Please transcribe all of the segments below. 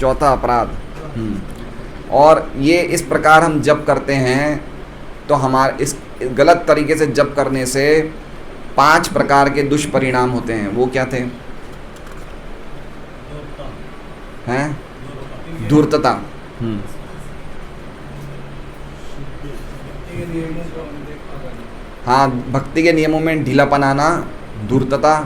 चौथा अपराध। और ये इस प्रकार हम जप करते हैं तो हमारे इस गलत तरीके से जप करने से 5 प्रकार के दुष्परिणाम होते हैं। वो क्या थे? हैं? धूर्तता, हाँ, भक्ति के नियमों में ढीलापन आना, धूर्तता।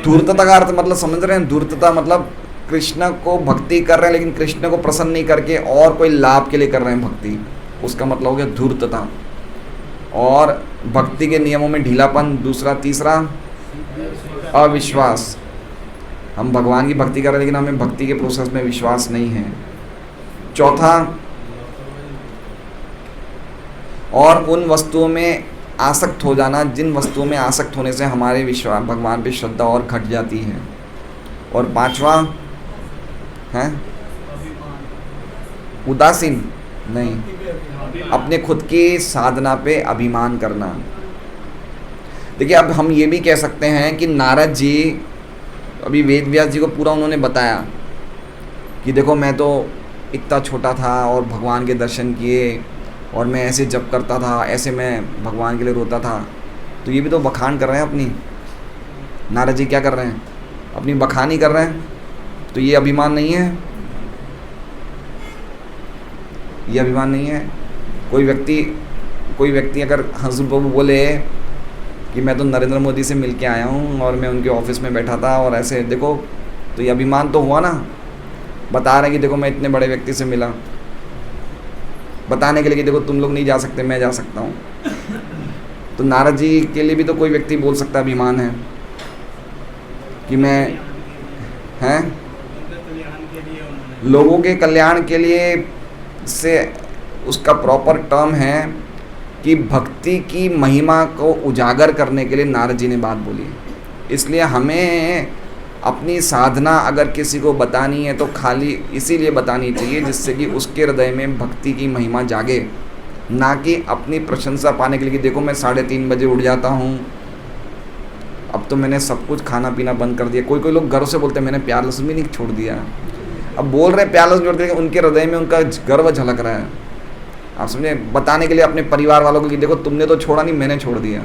धूर्तता का अर्थ मतलब समझ रहे हैं? धूर्तता मतलब कृष्ण को भक्ति कर रहे हैं लेकिन कृष्ण को प्रसन्न नहीं करके और कोई लाभ के लिए कर रहे हैं भक्ति, उसका मतलब हो गया धूर्तता। और भक्ति के नियमों में ढीलापन दूसरा। तीसरा अविश्वास, हम भगवान की भक्ति कर रहे हैं लेकिन हमें भक्ति के प्रोसेस में विश्वास नहीं है। चौथा, और उन वस्तुओं में आसक्त हो जाना जिन वस्तुओं में आसक्त होने से हमारे विश्वास भगवान पे श्रद्धा और घट जाती है। और 5वां है उदासीन, नहीं, अपने खुद की साधना पे अभिमान करना। देखिए, अब हम ये भी कह सकते हैं कि नारद जी, अभी वेद व्यास जी को पूरा उन्होंने बताया कि देखो मैं तो इतना छोटा था और भगवान के दर्शन किए और मैं ऐसे जप करता था, ऐसे मैं भगवान के लिए रोता था। तो ये भी तो बखान कर रहे हैं अपनी। नारद जी क्या कर रहे हैं? अपनी बखानी कर रहे हैं। तो ये अभिमान नहीं है? ये अभिमान नहीं है? कोई व्यक्ति अगर हजूर बाबू बोले कि मैं तो नरेंद्र मोदी से मिल के आया हूँ और मैं उनके ऑफिस में बैठा था और ऐसे देखो, तो ये अभिमान तो हुआ ना। बता रहे हैं कि देखो मैं इतने बड़े व्यक्ति से मिला, बताने के लिए कि देखो तुम लोग नहीं जा सकते, मैं जा सकता हूँ। तो नारद जी के लिए भी तो कोई व्यक्ति बोल सकता है अभिमान है कि मैं हैं लोगों के कल्याण के लिए, से उसका प्रॉपर टर्म है कि भक्ति की महिमा को उजागर करने के लिए नारद जी ने बात बोली। इसलिए हमें अपनी साधना अगर किसी को बतानी है तो खाली इसीलिए बतानी चाहिए जिससे कि उसके हृदय में भक्ति की महिमा जागे, ना कि अपनी प्रशंसा पाने के लिए कि देखो मैं 3:30 बजे उठ जाता हूँ, अब तो मैंने सब कुछ खाना पीना बंद कर दिया। कोई लोग घरों से बोलते हैं मैंने प्याज लहसुन भी नहीं छोड़ दिया। अब बोल रहे हैं प्याज लहसुन छोड़ दिया, उनके हृदय में उनका गर्व झलक रहा है। आप समझे? बताने के लिए अपने परिवार वालों को कि देखो तुमने तो छोड़ा नहीं, मैंने छोड़ दिया।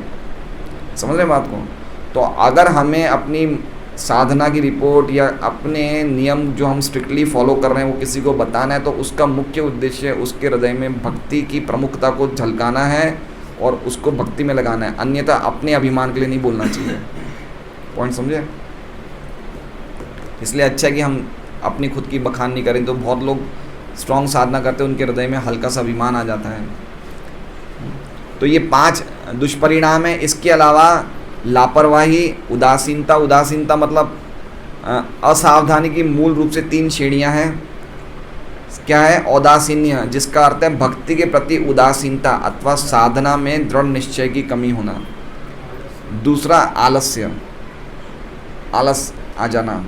समझ रहे बात को? तो अगर हमें अपनी साधना की रिपोर्ट या अपने नियम जो हम स्ट्रिक्टली फॉलो कर रहे हैं वो किसी को बताना है तो उसका मुख्य उद्देश्य उसके हृदय में भक्ति की प्रमुखता को झलकाना है और उसको भक्ति में लगाना है। अन्यथा अपने अभिमान के लिए नहीं बोलना चाहिए। पॉइंट समझे? इसलिए अच्छा है कि हम अपनी खुद की बखान नहीं करें। तो बहुत लोग स्ट्रॉन्ग साधना करते हैं, उनके हृदय में हल्का सा अभिमान आ जाता है। तो ये 5 दुष्परिणाम है। इसके अलावा लापरवाही, उदासीनता मतलब असावधानी की मूल रूप से 3 श्रेणियां हैं। क्या है? औदासीन्य, जिसका अर्थ है भक्ति के प्रति उदासीनता अथवा साधना में दृढ़ निश्चय की कमी होना। दूसरा आलस्य, आलस आ जाना।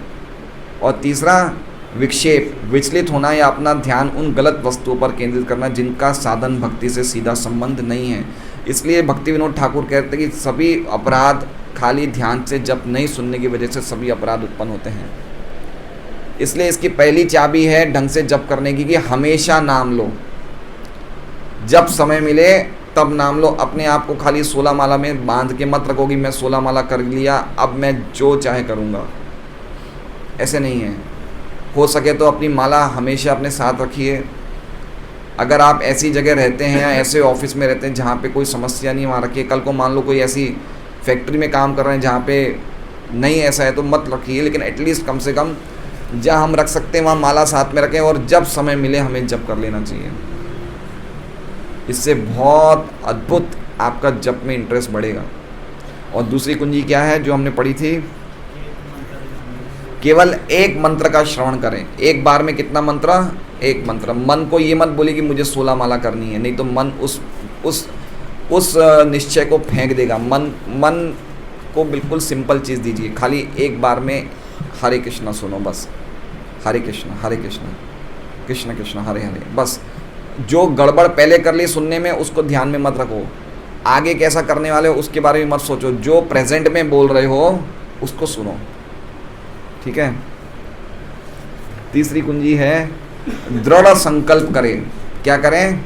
और तीसरा विक्षेप, विचलित होना या अपना ध्यान उन गलत वस्तुओं पर केंद्रित करना जिनका साधन भक्ति से सीधा संबंध नहीं है। इसलिए भक्ति विनोद ठाकुर कहते हैं कि सभी अपराध खाली ध्यान से जप नहीं सुनने की वजह से सभी अपराध उत्पन्न होते हैं। इसलिए इसकी पहली चाबी है ढंग से जप करने की कि हमेशा नाम लो। जब समय मिले तब नाम लो। अपने आप को खाली 16 माला में बांध के मत रखो कि मैं 16 माला कर लिया, अब मैं जो चाहे करूँगा। ऐसे नहीं है। हो सके तो अपनी माला हमेशा अपने साथ रखिए। अगर आप ऐसी जगह रहते हैं या ऐसे ऑफिस में रहते हैं जहाँ पे कोई समस्या नहीं, वहाँ रखिए। कल को मान लो कोई ऐसी फैक्ट्री में काम कर रहे हैं जहाँ पे नहीं ऐसा है तो मत रखिए, लेकिन एटलीस्ट कम से कम जहाँ हम रख सकते हैं वहाँ माला साथ में रखें और जब समय मिले हमें जप कर लेना चाहिए। इससे बहुत अद्भुत आपका जप में इंटरेस्ट बढ़ेगा। और दूसरी कुंजी क्या है जो हमने पढ़ी थी? केवल एक मंत्र का श्रवण करें। एक बार में कितना मंत्र? एक मंत्र। मन को ये मत बोले कि मुझे 16 माला करनी है, नहीं तो मन उस निश्चय को फेंक देगा। मन को बिल्कुल सिंपल चीज़ दीजिए। खाली एक बार में हरे कृष्णा सुनो, बस हरे कृष्ण कृष्ण कृष्ण हरे हरे। बस जो गड़बड़ पहले कर ली सुनने में उसको ध्यान में मत रखो। आगे कैसा करने वाले हो उसके बारे में मत सोचो। जो प्रेजेंट में बोल रहे हो उसको सुनो। ठीक है? तीसरी कुंजी है दृढ़ संकल्प करें। क्या करें?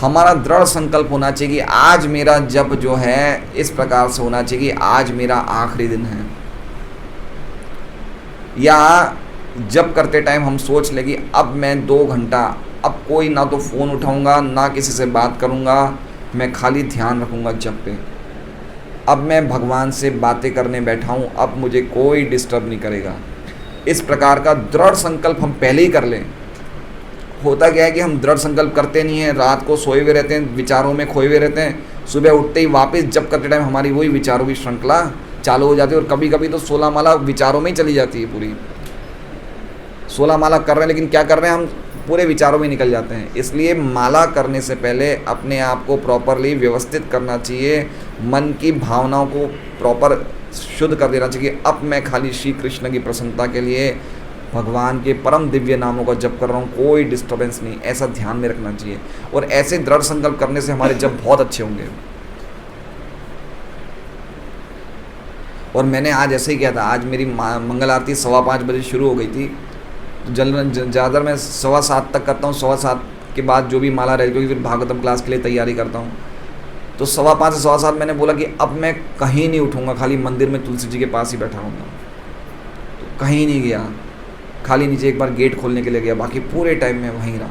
हमारा दृढ़ संकल्प होना चाहिए कि आज मेरा जप जो है इस प्रकार से होना चाहिए कि आज मेरा आखिरी दिन है। या जप करते टाइम हम सोच लें कि अब मैं 2 घंटा, अब कोई ना तो फ़ोन उठाऊंगा ना किसी से बात करूंगा, मैं खाली ध्यान रखूंगा जप पे। अब मैं भगवान से बातें करने बैठा हूँ, अब मुझे कोई डिस्टर्ब नहीं करेगा। इस प्रकार का दृढ़ संकल्प हम पहले ही कर लें। होता क्या है कि हम दृढ़ संकल्प करते नहीं हैं, रात को सोए हुए रहते हैं, विचारों में खोए हुए रहते हैं, सुबह उठते ही वापस जप करते टाइम हमारी वही विचारों की श्रृंखला चालू हो जाती है। और कभी कभी तो 16 माला विचारों में ही चली जाती है पूरी। 16 माला कर रहे हैं लेकिन क्या कर रहे हैं, हम पूरे विचारों में निकल जाते हैं। इसलिए माला करने से पहले अपने आप को प्रॉपरली व्यवस्थित करना चाहिए, मन की भावनाओं को प्रॉपर शुद्ध कर देना चाहिए। अब मैं खाली श्री कृष्ण की प्रसन्नता के लिए भगवान के परम दिव्य नामों का जप कर रहा हूँ, कोई डिस्टर्बेंस नहीं, ऐसा ध्यान में रखना चाहिए। और ऐसे दृढ़ संकल्प करने से हमारे जप बहुत अच्छे होंगे। और मैंने आज ऐसे ही किया था। आज मेरी मंगल आरती 5:15 बजे शुरू हो गई थी, तो ज़्यादा मैं 7:15 तक करता हूँ। 7:15 के बाद जो भी माला रह, क्योंकि फिर भागवतम क्लास के लिए तैयारी करता हूँ, तो 5:15 से 7:15 मैंने बोला कि अब मैं कहीं नहीं उठूँगा, खाली मंदिर में तुलसी जी के पास ही बैठा रहूँगा। तो कहीं नहीं गया, खाली नीचे एक बार गेट खोलने के लिए गया, बाकी पूरे टाइम में वहीं रहा।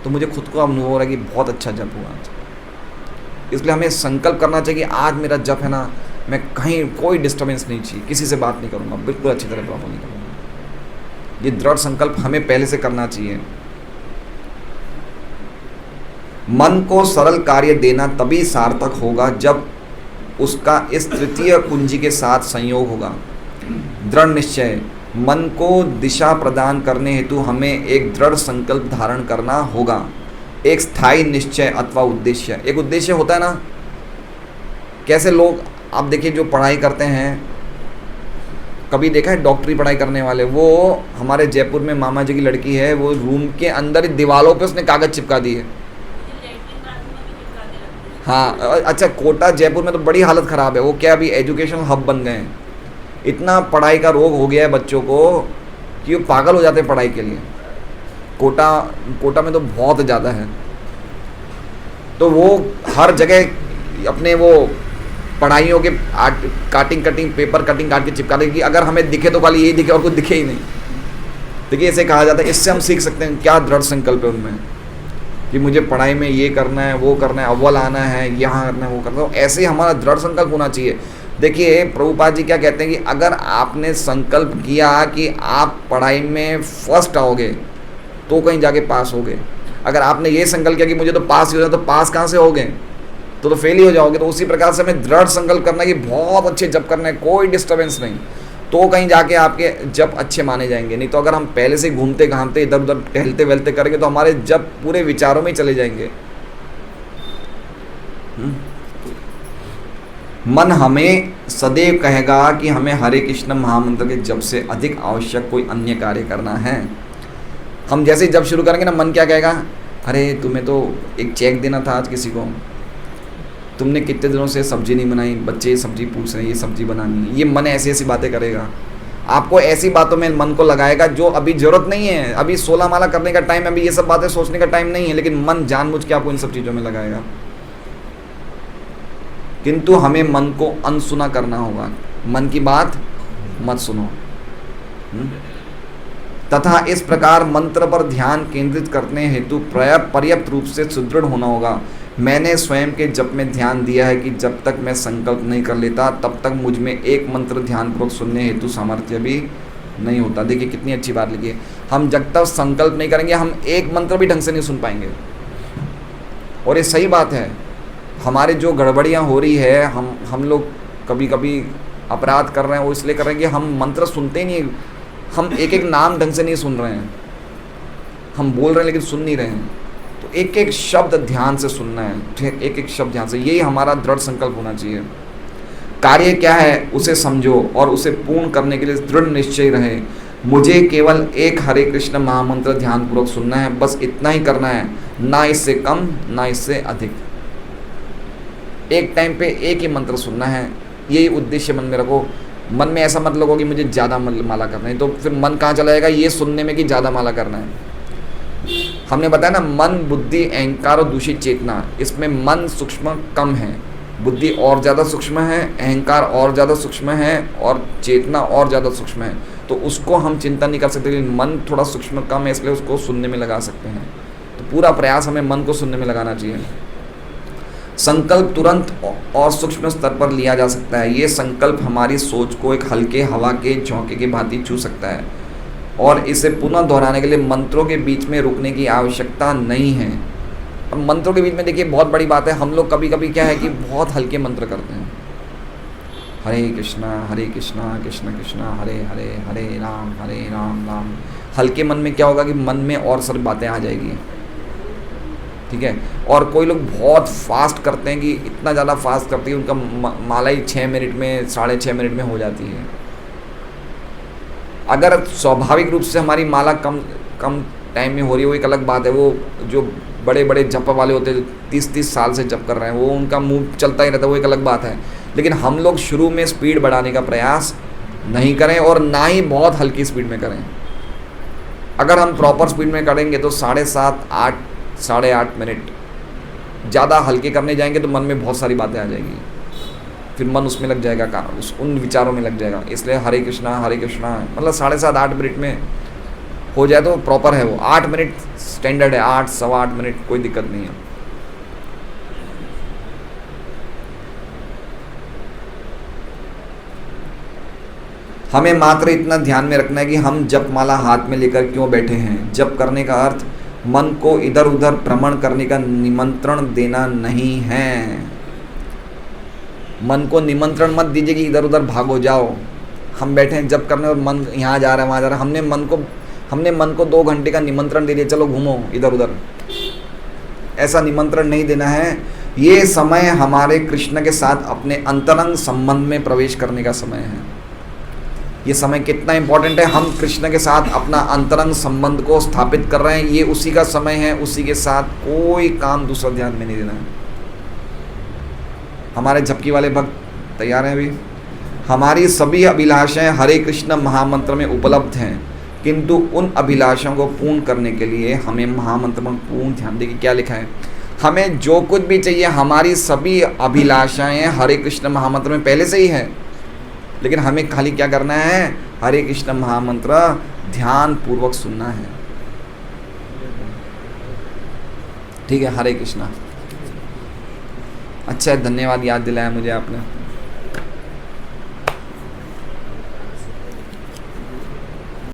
तो मुझे खुद को अनुभव हो रहा है कि बहुत अच्छा जप हुआ आज। इसलिए हमें संकल्प करना चाहिए कि आज मेरा जप है ना, मैं कहीं कोई डिस्टर्बेंस नहीं चाहिए, किसी से बात नहीं करूँगा, बिल्कुल अच्छी तरह प्रॉपर नहीं करूँगा। ये दृढ़ संकल्प हमें पहले से करना चाहिए। मन को सरल कार्य देना तभी सार्थक होगा जब उसका इस तृतीय कुंजी के साथ संयोग होगा। दृढ़ निश्चय, मन को दिशा प्रदान करने हेतु हमें एक दृढ़ संकल्प धारण करना होगा। एक स्थायी निश्चय अथवा उद्देश्य, एक उद्देश्य होता है ना। कैसे लोग, आप देखिए जो पढ़ाई करते हैं, कभी देखा है डॉक्टरी पढ़ाई करने वाले, वो हमारे जयपुर में मामा जी की लड़की है, वो रूम के अंदर दीवारों पे उसने कागज़ चिपका दी है। हाँ, अच्छा, कोटा जयपुर में तो बड़ी हालत ख़राब है। वो क्या अभी एजुकेशनल हब बन गए हैं, इतना पढ़ाई का रोग हो गया है बच्चों को कि वो पागल हो जाते हैं पढ़ाई के लिए। कोटा में तो बहुत ज़्यादा है। तो वो हर जगह अपने वो पढ़ाइयों के कटिंग पेपर कटिंग काट के चिपका देंगे कि अगर हमें दिखे तो खाली यही दिखे और कुछ दिखे ही नहीं। देखिए ऐसे कहा जाता है। इससे हम सीख सकते हैं क्या दृढ़ संकल्प है उनमें कि मुझे पढ़ाई में ये करना है, वो करना है, अव्वल आना है, यहाँ करना है, वो करना है। ऐसे ही हमारा दृढ़ संकल्प होना चाहिए। देखिए प्रभुपाद जी क्या कहते हैं कि अगर आपने संकल्प किया कि आप पढ़ाई में फर्स्ट आओगे तो कहीं जाके पास होगे। अगर आपने ये संकल्प किया कि मुझे तो पास ही हो जाए, तो पास कहाँ से होगे, तो फेल ही हो जाओगे। तो उसी प्रकार से हमें दृढ़ संकल्प करना है कि बहुत अच्छे जप करना है, कोई डिस्टर्बेंस नहीं, तो कहीं जाके आपके जप अच्छे माने जाएंगे। नहीं तो अगर हम पहले से घूमते घामते इधर उधर टहलते वहलते करेंगे तो हमारे जप पूरे विचारों में ही चले जाएंगे। मन हमें सदैव कहेगा कि हमें हरे कृष्ण महामंत्र के जप से अधिक आवश्यक कोई अन्य कार्य करना है। हम जैसे ही जप शुरू करेंगे ना, मन क्या कहेगा, अरे तुम्हें तो एक चेक देना था आज किसी को, तुमने कितने दिनों से सब्जी नहीं बनाई, बच्चे सब्जी पूछ रहे हैं, ये सब्जी बनानी है। ये मन ऐसी ऐसी बातें करेगा, आपको ऐसी बातों में मन को लगाएगा जो अभी ज़रूरत नहीं है। अभी 16 माला करने का टाइम, अभी ये सब बातें सोचने का टाइम नहीं है, लेकिन मन जानबूझ के आपको इन सब चीज़ों में लगाएगा। किंतु हमें मन को अनसुना करना होगा, मन की बात मत सुनो। तथा इस प्रकार मंत्र पर ध्यान केंद्रित करने हेतु पर्याप्त रूप से सुदृढ़ होना होगा। मैंने स्वयं के जप में ध्यान दिया है कि जब तक मैं संकल्प नहीं कर लेता तब तक मुझ में एक मंत्र ध्यानपूर्वक सुनने हेतु सामर्थ्य भी नहीं होता। देखिए कितनी अच्छी बात लिखी है। हम जब तक संकल्प नहीं करेंगे हम एक मंत्र भी ढंग से नहीं सुन पाएंगे। और ये सही बात है। हमारे जो गड़बड़ियाँ हो रही है, हम लोग कभी कभी अपराध कर रहे हैं, वो इसलिए कर रहे हैं कि हम मंत्र सुनते ही नहीं। हम एक एक नाम ढंग से नहीं सुन रहे हैं, हम बोल रहे हैं लेकिन सुन नहीं रहे हैं। तो एक एक शब्द ध्यान से सुनना है, एक एक शब्द ध्यान से। यही हमारा दृढ़ संकल्प होना चाहिए। कार्य क्या है उसे समझो और उसे पूर्ण करने के लिए दृढ़ निश्चय रहे। मुझे केवल एक हरे कृष्ण महामंत्र ध्यानपूर्वक सुनना है, बस इतना ही करना है, ना इससे कम ना इससे अधिक। एक टाइम पे एक ही मंत्र सुनना है, यही उद्देश्य मन में रखो। मन में ऐसा मत लगो कि मुझे ज़्यादा माला करना है, तो फिर मन कहाँ चला जाएगा, ये सुनने में कि ज़्यादा माला करना है। हमने बताया ना, मन, बुद्धि, अहंकार और दूषित चेतना, इसमें मन सूक्ष्म कम है, बुद्धि और ज़्यादा सूक्ष्म है, अहंकार और ज़्यादा सूक्ष्म है, और चेतना और ज़्यादा सूक्ष्म है। तो उसको हम चिंता नहीं कर सकते, लेकिन मन थोड़ा सूक्ष्म कम है, इसलिए उसको सुनने में लगा सकते हैं। तो पूरा प्रयास हमें मन को सुनने में लगाना चाहिए। संकल्प तुरंत और सूक्ष्म स्तर पर लिया जा सकता है। ये संकल्प हमारी सोच को एक हल्के हवा के झोंके की भांति छू सकता है, और इसे पुनः दोहराने के लिए मंत्रों के बीच में रुकने की आवश्यकता नहीं है। अब मंत्रों के बीच में देखिए बहुत बड़ी बात है, हम लोग कभी कभी क्या है कि बहुत हल्के मंत्र करते हैं, हरे कृष्णा कृष्ण कृष्ण हरे हरे, हरे राम राम। हल्के मन में क्या होगा कि मन में और सारी बातें आ जाएगी, ठीक है। और कोई लोग बहुत फास्ट करते हैं, कि इतना ज़्यादा फास्ट करते हैं उनका माला ही 6 मिनट में, 6.5 मिनट में हो जाती है। अगर स्वाभाविक रूप से हमारी माला कम टाइम में हो रही है वो एक अलग बात है। वो जो बड़े बड़े जप वाले होते हैं, जो 30 साल से जप कर रहे हैं, वो उनका मुंह चलता ही रहता है, वो एक अलग बात है। लेकिन हम लोग शुरू में स्पीड बढ़ाने का प्रयास नहीं करें, और ना ही बहुत हल्की स्पीड में करें। अगर हम प्रॉपर स्पीड में करेंगे तो 7.5, 8, 8.5 मिनट, ज़्यादा हल्के करने जाएंगे तो मन में बहुत सारी बातें आ जाएगी, फिर मन उसमें लग जाएगा, उन विचारों में लग जाएगा। इसलिए हरे कृष्णा मतलब 7.5, 8 मिनट में हो जाए तो प्रॉपर है वो। 8 मिनट स्टैंडर्ड है, 8, 8.25 मिनट, कोई दिक्कत नहीं है। हमें मात्र इतना ध्यान में रखना है कि हम जप माला हाथ में लेकर क्यों बैठे हैं। जप करने का अर्थ मन को इधर उधर भ्रमण करने का निमंत्रण देना नहीं है। मन को निमंत्रण मत दीजिए कि इधर उधर भागो जाओ। हम बैठे हैं जप करने और मन यहाँ जा रहा है वहाँ जा रहा है, हमने मन को 2 घंटे का निमंत्रण दे दिया, चलो घूमो इधर उधर। ऐसा निमंत्रण नहीं देना है। ये समय हमारे कृष्ण के साथ अपने अंतरंग संबंध में प्रवेश करने का समय है। ये समय कितना इम्पोर्टेंट है, हम कृष्ण के साथ अपना अंतरंग संबंध को स्थापित कर रहे हैं, ये उसी का समय है। उसी के साथ कोई काम दूसरा ध्यान में नहीं देना है। हमारे झपकी वाले भक्त तैयार हैं अभी? हमारी सभी अभिलाषाएं हरे कृष्ण महामंत्र में उपलब्ध हैं, किंतु उन अभिलाषाओं को पूर्ण करने के लिए हमें महामंत्र में पूर्ण ध्यान दें। क्या लिखा है, हमें जो कुछ भी चाहिए, हमारी सभी अभिलाषाएं हरे कृष्ण महामंत्र में पहले से ही है, लेकिन हमें खाली क्या करना है, हरे कृष्ण महामंत्र ध्यान पूर्वक सुनना है। ठीक है, हरे कृष्णा। अच्छा, धन्यवाद, याद दिलाया मुझे आपने।